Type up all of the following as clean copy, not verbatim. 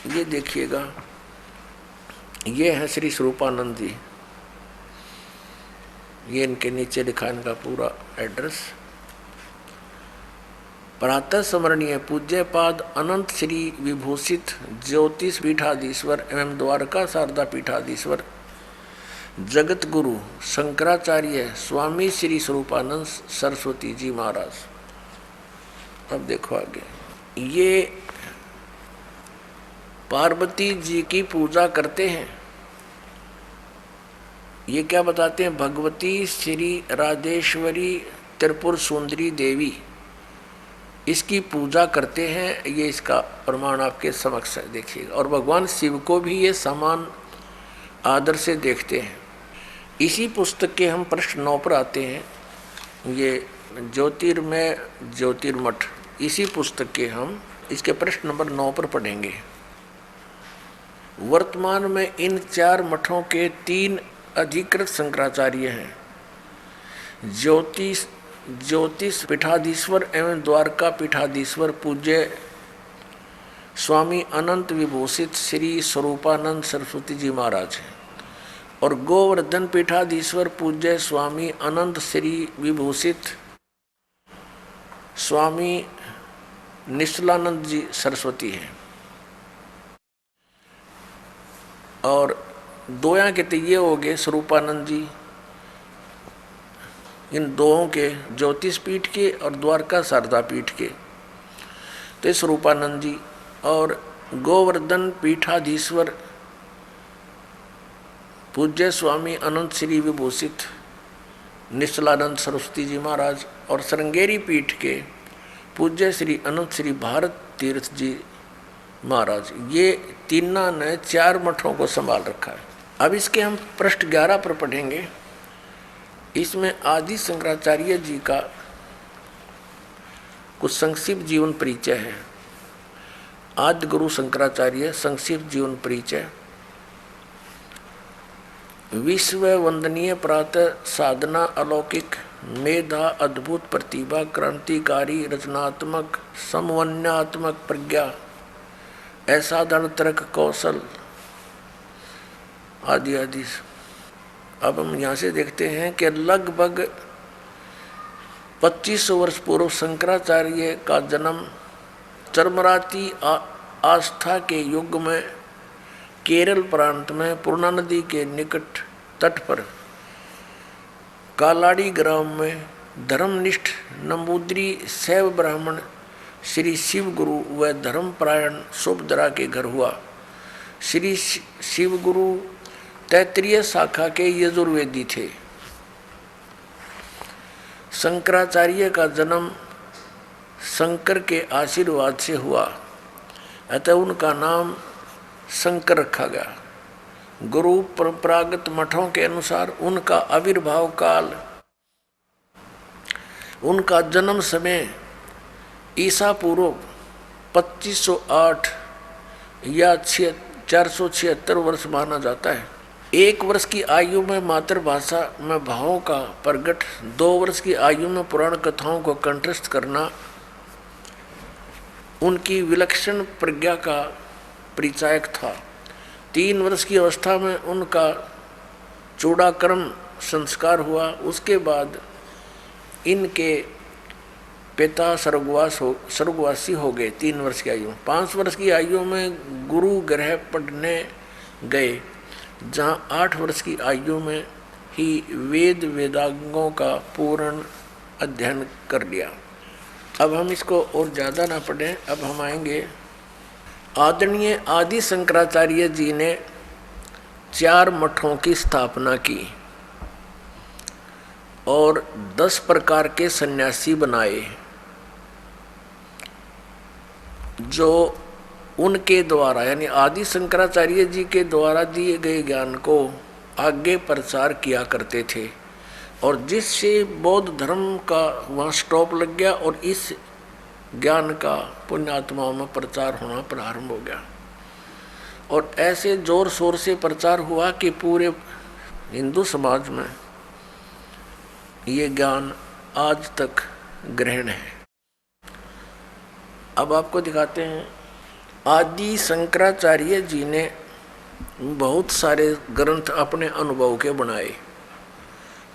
ये देखिएगा, ये है श्री स्वरूपानंद जी। ये इनके नीचे लिखा इनका पूरा एड्रेस। प्रातः स्मरणीय पूज्य पाद अनंत श्री विभूषित ज्योतिष पीठाधीश्वर एवं द्वारका शारदा पीठाधीश्वर जगत गुरु शंकराचार्य स्वामी श्री स्वरूपानंद सरस्वती जी महाराज। अब देखो आगे, ये पार्वती जी की पूजा करते हैं। ये क्या बताते हैं? भगवती श्री राजेश्वरी त्रिपुर सुंदरी देवी, इसकी पूजा करते हैं। ये इसका प्रमाण आपके समक्ष है, देखिएगा। और भगवान शिव को भी ये समान आदर से देखते हैं। इसी पुस्तक के हम प्रश्न 9 पर आते हैं। ये ज्योतिर्मय ज्योतिर्मठ, इसी पुस्तक के हम इसके प्रश्न नंबर 9 पर पढ़ेंगे। वर्तमान में इन 4 मठों के 3 अधिकृत शंकराचार्य हैं। ज्योतिष पीठाधीश्वर एवं द्वारका पीठाधीश्वर पूज्य स्वामी अनंत विभूषित श्री स्वरूपानंद सरस्वती जी महाराज हैं, और गोवर्धन पीठाधीश्वर पूज्य स्वामी अनंत श्री विभूषित स्वामी निश्चलानंद जी सरस्वती हैं। और दोया के तो ये हो गए स्वरूपानंद जी, इन दोनों के ज्योतिष पीठ के और द्वारका शारदा पीठ के तो स्वरूपानंद जी। और गोवर्धन पीठाधीश्वर पूज्य स्वामी अनंत श्री विभूषित निश्चलानंद सरस्वती जी महाराज, और श्रृंगेरी पीठ के पूज्य श्री अनंत श्री भारत तीर्थ जी महाराज। ये तीनों ने 4 मठों को संभाल रखा है। अब इसके हम पृष्ठ 11 पर पढ़ेंगे। इसमें आदि शंकराचार्य जी का कुछ संक्षिप्त जीवन परिचय है। आदि गुरु शंकराचार्य संक्षिप्त जीवन परिचय। विश्व वंदनीय प्रातः साधना, अलौकिक मेधा, अद्भुत प्रतिभा, क्रांतिकारी रचनात्मक समन्वयात्मक प्रज्ञा, असाधारण तर्क कौशल आदि आदि। अब हम यहाँ से देखते हैं कि लगभग 2500 वर्ष पूर्व शंकराचार्य का जन्म चरमराती आस्था के युग में केरल प्रांत में पूर्णा नदी के निकट तट पर कालाड़ी ग्राम में धर्मनिष्ठ नंबूद्री शैव ब्राह्मण श्री शिव गुरु व धर्मपरायण सुभद्रा के घर हुआ। श्री शिव गुरु तैत्रीय शाखा के यजुर्वेदी थे। शंकराचार्य का जन्म शंकर के आशीर्वाद से हुआ, अतः उनका नाम शंकर रखा गया। गुरु परंपरागत मठों के अनुसार उनका आविर्भाव काल, उनका जन्म समय ईसा पूर्व 2508 या 476 वर्ष माना जाता है। 1 वर्ष की आयु में मातृभाषा में भावों का प्रगट, 2 वर्ष की आयु में पुराण कथाओं को कंठस्थ करना उनकी विलक्षण प्रज्ञा का परिचायक था। 3 वर्ष की अवस्था में उनका चूड़ाकर्म संस्कार हुआ। उसके बाद इनके पिता स्वर्गवासी हो गए 3 वर्ष की आयु में। 5 वर्ष की आयु में गुरु गृह पढ़ने गए, जहाँ 8 वर्ष की आयु में ही वेद वेदांगों का पूर्ण अध्ययन कर लिया। अब हम इसको और ज़्यादा ना पढ़ें। अब हम आएंगे, आदरणीय आदि शंकराचार्य जी ने 4 मठों की स्थापना की और 10 प्रकार के सन्यासी बनाए, जो उनके द्वारा यानी आदि शंकराचार्य जी के द्वारा दिए गए ज्ञान को आगे प्रचार किया करते थे, और जिससे बौद्ध धर्म का वहाँ स्टॉप लग गया और इस ज्ञान का पुण्यात्माओं में प्रचार होना प्रारंभ हो गया। और ऐसे जोर शोर से प्रचार हुआ कि पूरे हिंदू समाज में ये ज्ञान आज तक ग्रहण है। अब आपको दिखाते हैं आदि शंकराचार्य जी ने बहुत सारे ग्रंथ अपने अनुभव के बनाए।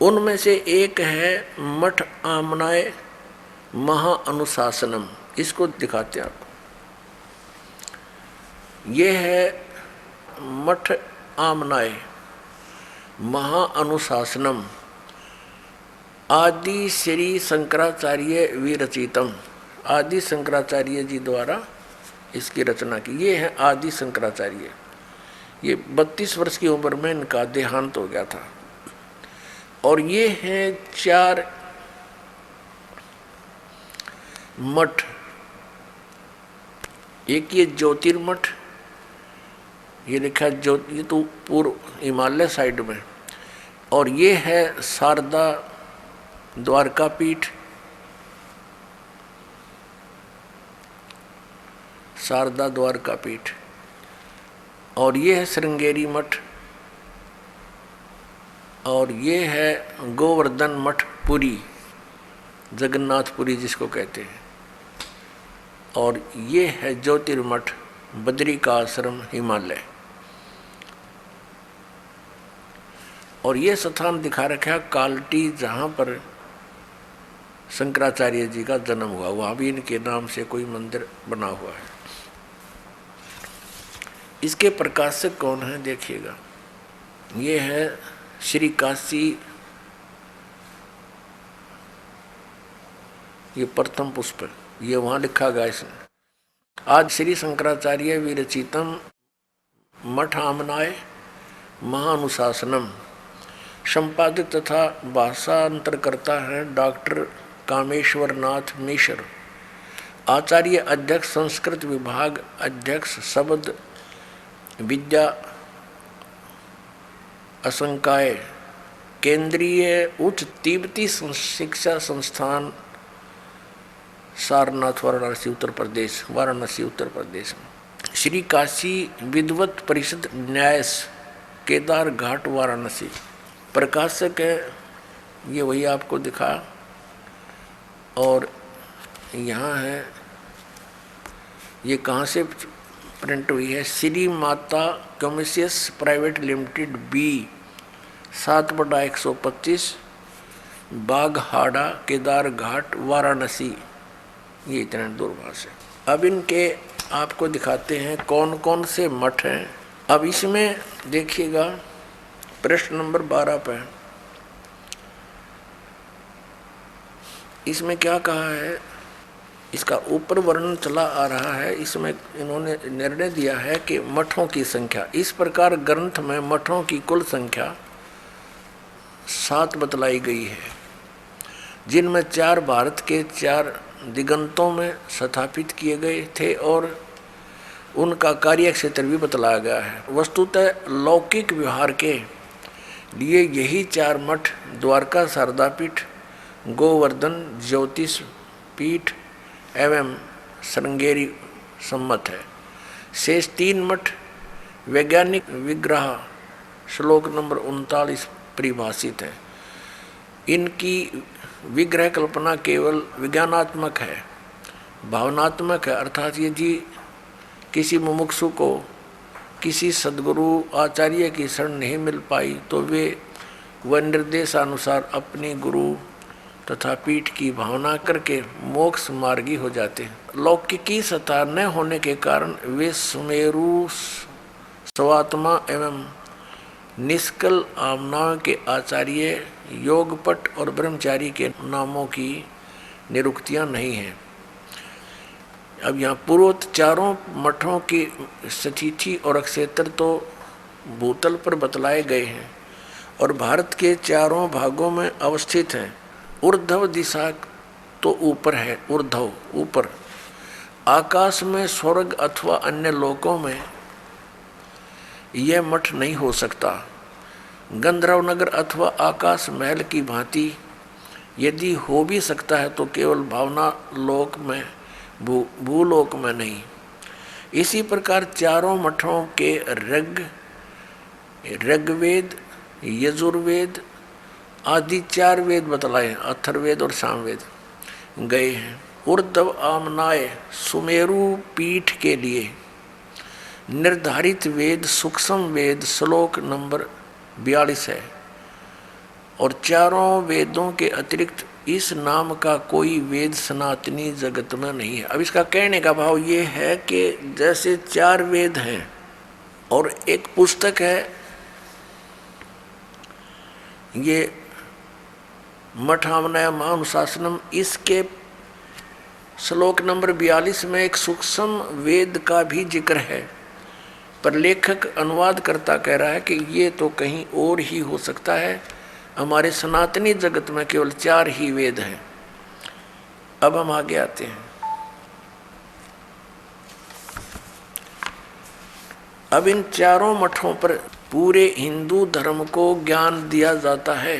उनमें से एक है मठ आमनाय महाअनुशासनम। इसको दिखाते हैं आपको। ये है मठ आमनाय महाअनुशासनम आदि श्री शंकराचार्य विरचितम। आदि शंकराचार्य जी द्वारा इसकी रचना की। ये है आदि शंकराचार्य। ये 32 वर्ष की उम्र में इनका देहांत हो गया था। और ये हैं 4 मठ। एक ये ज्योतिर्मठ, ये लिखा ये तो पूर्व हिमालय साइड में। और ये है शारदा द्वारका पीठ, शारदा द्वारका पीठ। और ये है श्रृंगेरी मठ। और ये है गोवर्धन मठ पुरी, जगन्नाथपुरी जिसको कहते हैं। और ये है ज्योतिर्मठ बद्री का आश्रम हिमालय। और ये स्थान दिखा रखा है कालटी, जहाँ पर शंकराचार्य जी का जन्म हुआ। वहाँ भी इनके नाम से कोई मंदिर बना हुआ है। इसके प्रकाशक कौन है देखिएगा। ये है श्री काशी, ये प्रथम पुष्प, ये वहाँ लिखा गया इसने। आज श्री शंकराचार्य विरचितम मठ आमनाय महानुशासनम। संपादक तथा भाषांतरकर्ता है डॉक्टर कामेश्वर नाथ मिश्र। आचार्य अध्यक्ष संस्कृत विभाग, अध्यक्ष शब्द विद्या असंकाय, केंद्रीय उच्च तिब्बती शिक्षा संस्थान, सारनाथ, वाराणसी उत्तर प्रदेश, वाराणसी उत्तर प्रदेश में। श्री काशी विद्वत परिषद न्यास, केदार घाट, वाराणसी। प्रकाशक है ये वही आपको दिखा। और यहाँ है, ये कहाँ से प्रिंट हुई है, Shri Mata कमर्शियस private limited B 7/125 बागहाड़ा, Kedar घाट, वाराणसी। ये इतना दूरभाष है। अब इनके आपको दिखाते हैं कौन कौन से मठ हैं। अब इसमें देखिएगा प्रश्न नंबर 12 पे इसमें क्या कहा है, इसका ऊपर वर्णन चला आ रहा है। इसमें इन्होंने निर्णय दिया है कि मठों की संख्या, इस प्रकार ग्रंथ में मठों की कुल संख्या 7 बतलाई गई है, जिनमें 4 भारत के 4 दिगंतों में स्थापित किए गए थे और उनका कार्य क्षेत्र भी बतलाया गया है। वस्तुतः लौकिक व्यवहार के लिए यही 4 मठ द्वारका शारदा पीठ, गोवर्धन ज्योतिष पीठ एवं श्रृंगेरी सम्मत है। शेष 3 मठ वैज्ञानिक विग्रह श्लोक नंबर 39 परिभाषित है। इनकी विग्रह कल्पना केवल विज्ञानात्मक है, भावनात्मक है। अर्थात यदि किसी मुमुक्षु को किसी सद्गुरु आचार्य की शरण नहीं मिल पाई तो वे वह निर्देशानुसार अपनी गुरु तथा पीठ की भावना करके मोक्ष मार्गी हो जाते हैं। लौकिकी सत्ता न होने के कारण वे सुमेरु स्वात्मा एवं निष्कल आमनाओं के आचार्य, योगपट और ब्रह्मचारी के नामों की निरुक्तियाँ नहीं हैं। अब यहाँ पूर्वोक्त 4 मठों की स्थिति और क्षेत्र तो भूतल पर बतलाए गए हैं और भारत के 4 भागों में अवस्थित हैं। ऊर्ध्व दिशा तो ऊपर है, ऊर्ध्व ऊपर। आकाश में स्वर्ग अथवा अन्य लोकों में यह मठ नहीं हो सकता। गंधर्व नगर अथवा आकाश महल की भांति यदि हो भी सकता है तो केवल भावना लोक में, भूलोक में नहीं। इसी प्रकार 4 मठों के ऋग्वेद, यजुर्वेद आदि 4 वेद बतलाए, अथर्ववेद और सामवेद गए हैं। ऊर्ध्व आमनाय सुमेरु पीठ के लिए निर्धारित वेद सूक्ष्म वेद श्लोक नंबर 42 है। और चारों वेदों के अतिरिक्त इस नाम का कोई वेद सनातनी जगत में नहीं है। अब इसका कहने का भाव ये है कि जैसे 4 वेद हैं और एक पुस्तक है, ये मठामनय महानुशासनम, इसके श्लोक नंबर 42 में एक सूक्ष्म वेद का भी जिक्र है, पर लेखक अनुवादकर्ता कह रहा है कि ये तो कहीं और ही हो सकता है, हमारे सनातनी जगत में केवल 4 ही वेद हैं। अब हम आगे आते हैं। अब इन चारों मठों पर पूरे हिंदू धर्म को ज्ञान दिया जाता है,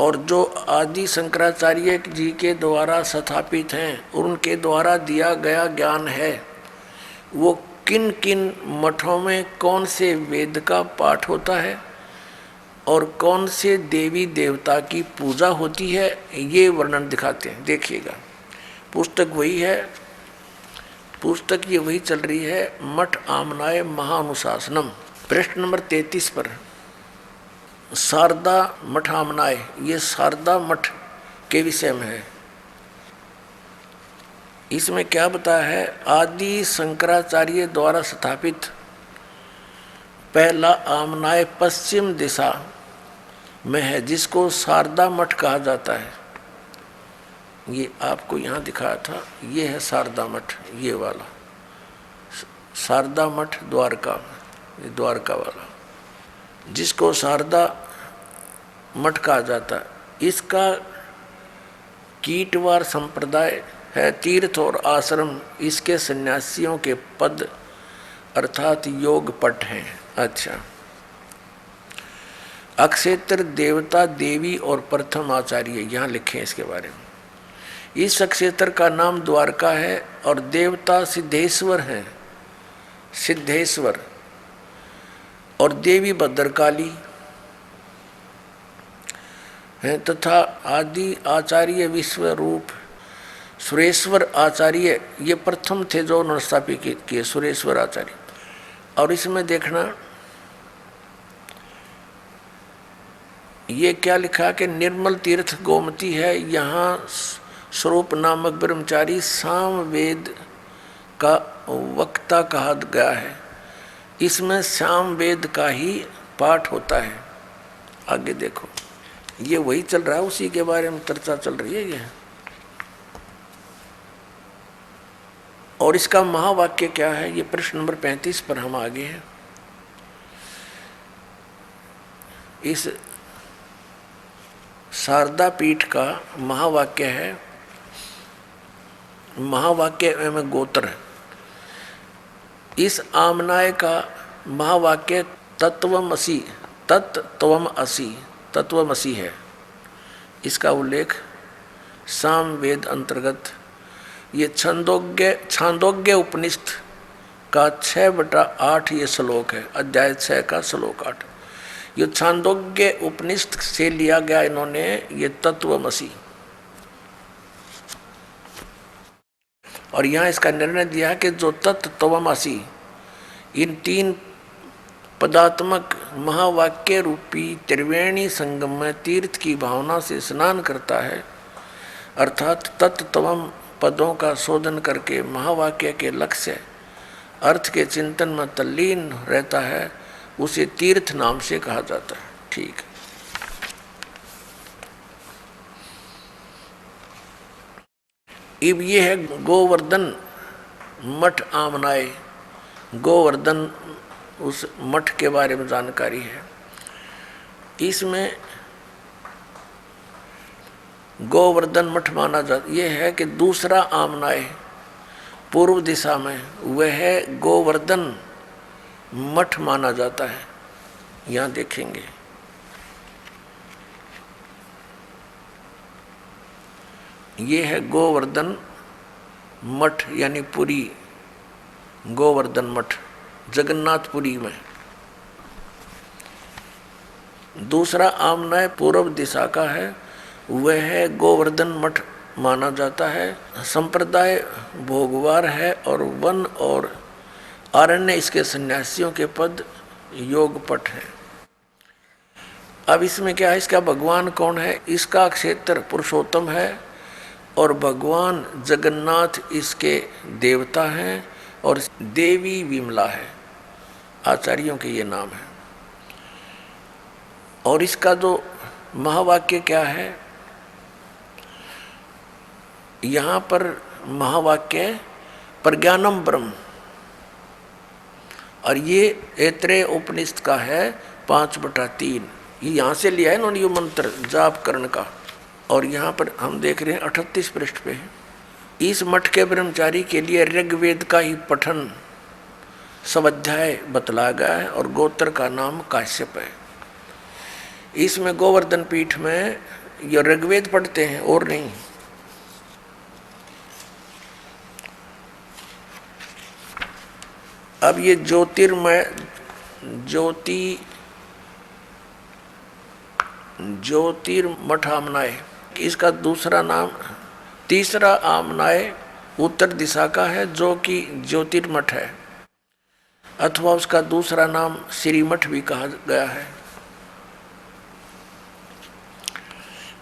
और जो आदि शंकराचार्य जी के द्वारा स्थापित हैं, उनके द्वारा दिया गया ज्ञान है, वो किन किन मठों में कौन से वेद का पाठ होता है और कौन से देवी देवता की पूजा होती है, ये वर्णन दिखाते हैं। देखिएगा, पुस्तक वही है, पुस्तक ये वही चल रही है, मठ आमनाय महानुशासनम, पृष्ठ नंबर 33 पर शारदा मठ आमनाय, ये शारदा मठ के विषय में है। इसमें क्या बताया है, आदि शंकराचार्य द्वारा स्थापित पहला आमनाय पश्चिम दिशा में है, जिसको शारदा मठ कहा जाता है। ये आपको यहाँ दिखाया था, ये है शारदा मठ, ये वाला शारदा मठ द्वारका, ये द्वारका वाला, जिसको शारदा मठ कहा जाता है। इसका कीटवार संप्रदाय है, तीर्थ और आश्रम इसके सन्यासियों के पद अर्थात योग पट हैं। अच्छा, अक्षेत्र देवता देवी और प्रथम आचार्य यहाँ लिखे हैं इसके बारे में। इस अक्षेत्र का नाम द्वारका है और देवता सिद्धेश्वर हैं, सिद्धेश्वर, और देवी भद्रकाली हैं, तथा आदि आचार्य विश्वरूप सुरेश्वर आचार्य, ये प्रथम थे जो उन्होंने स्थापित किए, सुरेश्वर आचार्य। और इसमें देखना ये क्या लिखा कि निर्मल तीर्थ गोमती है, यहाँ स्वरूप नामक ब्रह्मचारी साम वेद का वक्ता कहा गया है। इसमें साम वेद का ही पाठ होता है। आगे देखो, ये वही चल रहा है, उसी के बारे में चर्चा चल रही है ये। और इसका महावाक्य क्या है, ये प्रश्न नंबर 35 पर हम आगे हैं। इस शारदा पीठ का महावाक्य है, महावाक्य एवं गोत्र। इस आमनाय का महावाक्य तत्वमसि, तत्त्वमसि, तत्वमसि है। इसका उल्लेख साम वेद अंतर्गत ये छांदोग्य उपनिषद का 6/8 ये श्लोक है, अध्याय 6 का श्लोक 8। ये छांदोग्य उपनिषद से लिया गया इन्होंने ये तत्वमसि, और यहाँ इसका निर्णय दिया कि जो तत्वमसि इन 3 पदात्मक महावाक्य रूपी त्रिवेणी संगम में तीर्थ की भावना से स्नान करता है, अर्थात तत्त्वम पदों का शोधन करके महावाक्य के लक्ष्य अर्थ के चिंतन में तल्लीन रहता है, उसे तीर्थ नाम से कहा जाता है। ठीक, अब ये है गोवर्धन मठ आमनाय। गोवर्धन उस मठ के बारे में जानकारी है। इसमें गोवर्धन मठ माना जाता, ये है कि दूसरा आमनाय पूर्व दिशा में वह है गोवर्धन मठ माना जाता है। यहाँ देखेंगे ये है गोवर्धन मठ, यानी पुरी, गोवर्धन मठ जगन्नाथपुरी में। दूसरा आमनाय पूर्व दिशा का है, वह है गोवर्धन मठ माना जाता है। संप्रदाय भोगवार है और वन और आरण्य इसके सन्यासियों के पद योगपट है। अब इसमें क्या है, इसका भगवान कौन है, इसका क्षेत्र पुरुषोत्तम है और भगवान जगन्नाथ इसके देवता हैं और देवी विमला है, आचार्यों के ये नाम है। और इसका जो महावाक्य क्या है, यहाँ पर महावाक्य प्रज्ञानम ब्रह्म, और ये ऐत्रेय उपनिषद का है 5/3। ये यहाँ से लिया है इन्होंने ये मंत्र जाप करण का। और यहाँ पर हम देख रहे हैं 38 पृष्ठ पे है। इस मठ के ब्रह्मचारी के लिए ऋग्वेद का ही पठन स्वाध्याय बतलाया गया है और गोत्र का नाम काश्यप है। इसमें गोवर्धन पीठ में ये ऋग्वेद पढ़ते हैं और नहीं। अब ये ज्योतिर्मय ज्योतिर्मठ आमनाय, इसका दूसरा नाम, तीसरा आमनाय उत्तर दिशा का है जो कि ज्योतिर्मठ है, अथवा उसका दूसरा नाम श्रीमठ भी कहा गया है।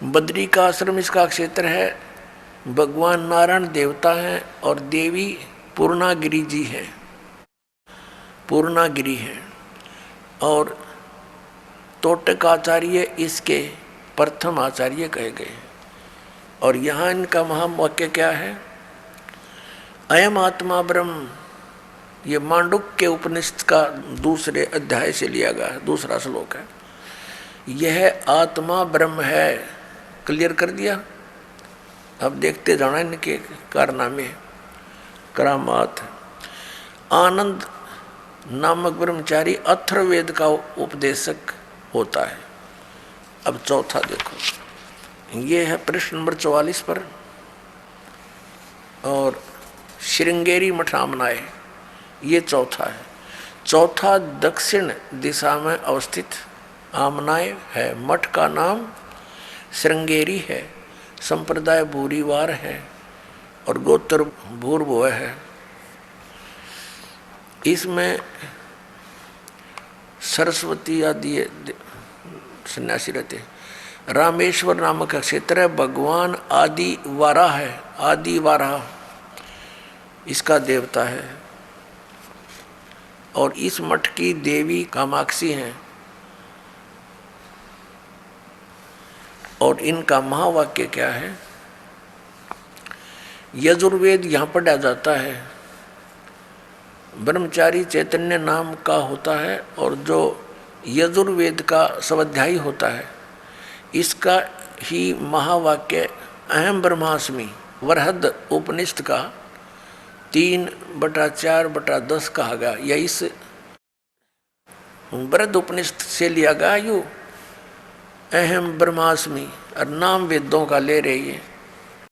बद्री का आश्रम इसका क्षेत्र है। भगवान नारायण देवता हैं और देवी पूर्णागिरी जी है, पूर्णागिरी है। और तोटक आचार्य इसके प्रथम आचार्य कहे गए। और यहाँ इनका महावाक्य क्या है, अयम आत्मा ब्रह्म, ये मांडुक्य उपनिषद का दूसरे अध्याय से लिया गया है, दूसरा श्लोक है। यह आत्मा ब्रह्म है, क्लियर कर दिया। अब देखते जाना इनके कारनामे, करामात। आनंद नामक ब्रह्मचारी अथर्ववेद का उपदेशक होता है। अब चौथा देखो, ये है पृष्ठ नंबर 44 पर। और श्रृंगेरी मठ आमनाय, ये चौथा है। चौथा दक्षिण दिशा में अवस्थित आमनाय है। मठ का नाम श्रृंगेरी है, संप्रदाय भूरीवार है और गोत्र भूर्भुव है। इसमें सरस्वती आदि सन्यासी रहते। रामेश्वर नामक क्षेत्र है। भगवान आदि वाराह है, आदि वाराह इसका देवता है। और इस मठ की देवी कामाक्षी हैं। और इनका महावाक्य क्या है, यजुर्वेद यहाँ पढ़ा जाता है। ब्रह्मचारी चैतन्य नाम का होता है और जो यजुर्वेद का स्वाध्यायी होता है, इसका ही महावाक्य अहम ब्रह्मास्मि वरहद उपनिषद का 3/4/10 कहा गया। या इस वरहद उपनिषद से लिया गया यू अहम ब्रह्मास्मि, और नाम वेदों का ले रही है।